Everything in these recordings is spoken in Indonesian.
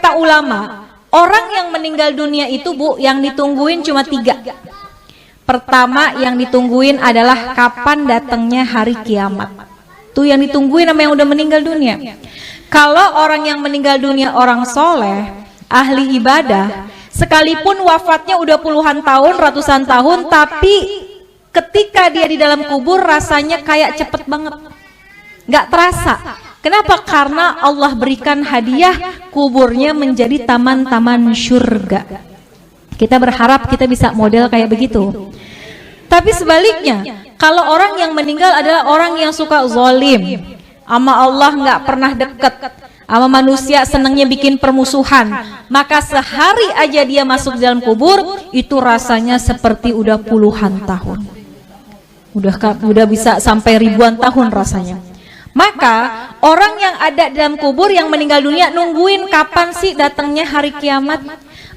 kata ulama, orang yang meninggal dunia itu Bu, yang ditungguin cuma 3. Pertama yang ditungguin adalah kapan datangnya hari kiamat. Tuh yang ditungguin sama yang udah meninggal dunia. Kalau orang yang meninggal dunia orang soleh, ahli ibadah, sekalipun wafatnya udah puluhan tahun, ratusan tahun, tapi ketika dia di dalam kubur rasanya kayak cepet banget, nggak terasa. Kenapa? Karena Allah berikan hadiah kuburnya menjadi taman-taman surga. Kita berharap kita bisa model kayak begitu. Tapi sebaliknya, kalau orang yang meninggal adalah orang yang suka zalim, sama Allah nggak pernah deket, sama manusia senangnya bikin permusuhan, maka sehari aja dia masuk dalam kubur itu rasanya seperti udah puluhan tahun, udah bisa sampai ribuan tahun rasanya. Maka orang yang ada dalam kubur yang meninggal dunia nungguin kapan sih datangnya hari kiamat.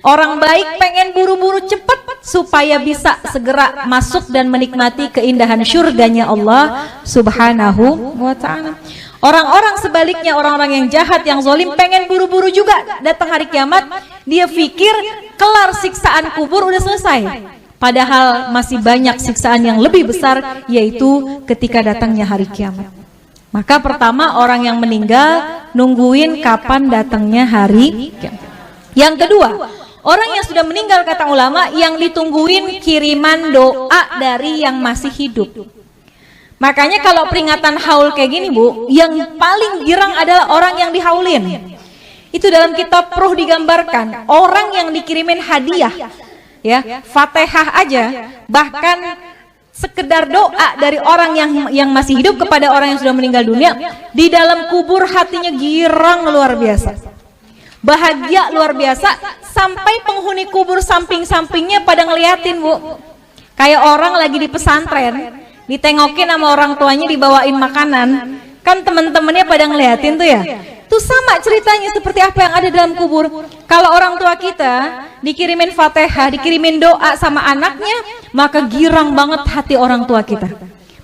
Orang baik pengen buru-buru cepat supaya bisa segera masuk dan menikmati keindahan surganya Allah Subhanahu wa ta'ala. Orang-orang sebaliknya, orang-orang yang jahat, yang zalim pengen buru-buru juga datang hari kiamat. Dia pikir kelar siksaan kubur udah selesai. Padahal masih banyak siksaan yang lebih besar, yaitu ketika datangnya hari kiamat. Maka pertama orang yang meninggal nungguin kapan datangnya hari kiamat. Yang kedua, orang yang sudah meninggal kata ulama yang ditungguin kiriman doa dari yang masih hidup. Makanya kalau peringatan haul kayak gini Bu, yang paling girang adalah orang yang dihaulin. Itu dalam kitab Ruh digambarkan, orang yang dikirimin hadiah, ya, Fatihah aja, bahkan sekedar doa dari orang yang masih hidup kepada orang yang sudah meninggal dunia, di dalam kubur hatinya girang luar biasa, bahagia luar biasa, sampai penghuni kubur samping-sampingnya pada ngeliatin Bu. Kayak orang lagi di pesantren, ditengokin sama orang tuanya dibawain makanan, kan temen-temennya pada ngeliatin tuh ya. Tuh sama ceritanya seperti apa yang ada dalam kubur. Kalau orang tua kita dikirimin Fatihah, dikirimin doa sama anaknya, maka girang banget hati orang tua kita.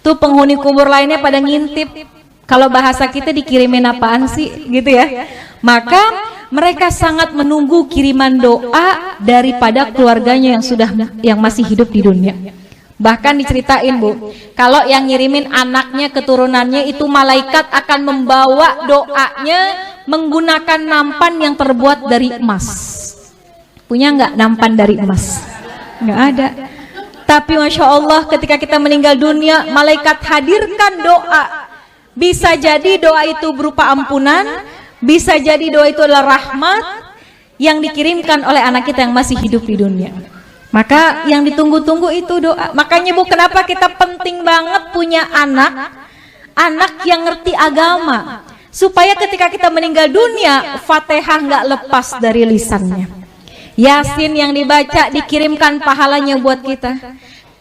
Tuh penghuni kubur lainnya pada ngintip, kalau bahasa kita dikirimin apaan sih gitu ya. Maka mereka sangat menunggu kiriman doa daripada keluarganya yang masih hidup di dunia. Bahkan diceritain Bu, kalau yang ngirimin anaknya, keturunannya itu malaikat akan membawa doanya menggunakan nampan yang terbuat dari emas. Punya nggak nampan dari emas? Nggak ada. Tapi Masya Allah ketika kita meninggal dunia, malaikat hadirkan doa. Bisa jadi doa itu berupa ampunan, bisa jadi doa itu adalah rahmat yang dikirimkan oleh anak kita yang masih hidup di dunia. Maka yang ditunggu-tunggu itu doa. Makanya Bu, kenapa kita penting banget punya anak yang ngerti agama, supaya ketika kita meninggal dunia, Fatihah nggak lepas dari lisannya. Yasin yang dibaca dikirimkan pahalanya buat kita.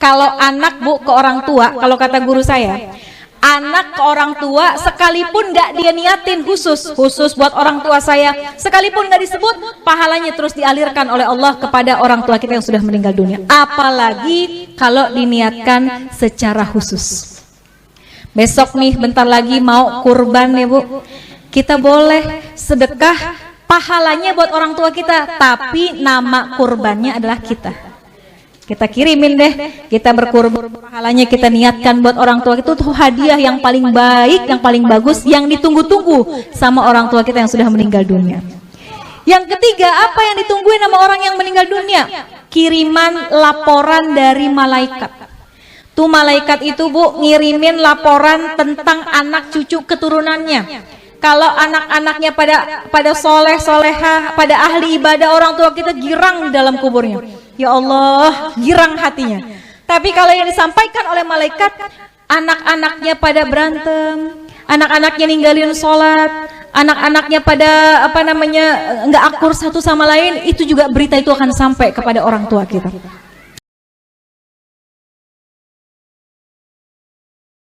Kalau anak Bu ke orang tua, kalau kata guru saya, anak ke orang tua sekalipun nggak dia niatin khusus buat orang tua saya, sekalipun nggak disebut, pahalanya terus dialirkan oleh Allah kepada orang tua kita yang sudah meninggal dunia. Apalagi kalau diniatkan secara khusus. Besok nih bentar lagi mau kurban ya Bu, kita boleh sedekah, pahalanya buat orang tua kita, tapi nama kurbannya adalah kita. Kita kirimin deh, kita berkurban, pahalanya kita niatkan buat orang tua. Itu tuh hadiah yang paling baik, yang paling bagus, yang ditunggu-tunggu sama orang tua kita yang sudah meninggal dunia. Yang ketiga, apa yang ditungguin sama orang yang meninggal dunia? Kiriman laporan dari malaikat. Tuh malaikat itu Bu ngirimin laporan tentang anak cucu keturunannya. Kalau anak-anaknya pada soleh soleha, pada ahli ibadah, orang tua kita girang dalam kuburnya. Ya Allah, girang hatinya. Tapi kalau yang disampaikan oleh malaikat, anak-anaknya pada berantem, anak-anaknya ninggalin sholat, anak-anaknya pada nggak akur satu sama lain, itu juga berita itu akan sampai kepada orang tua kita.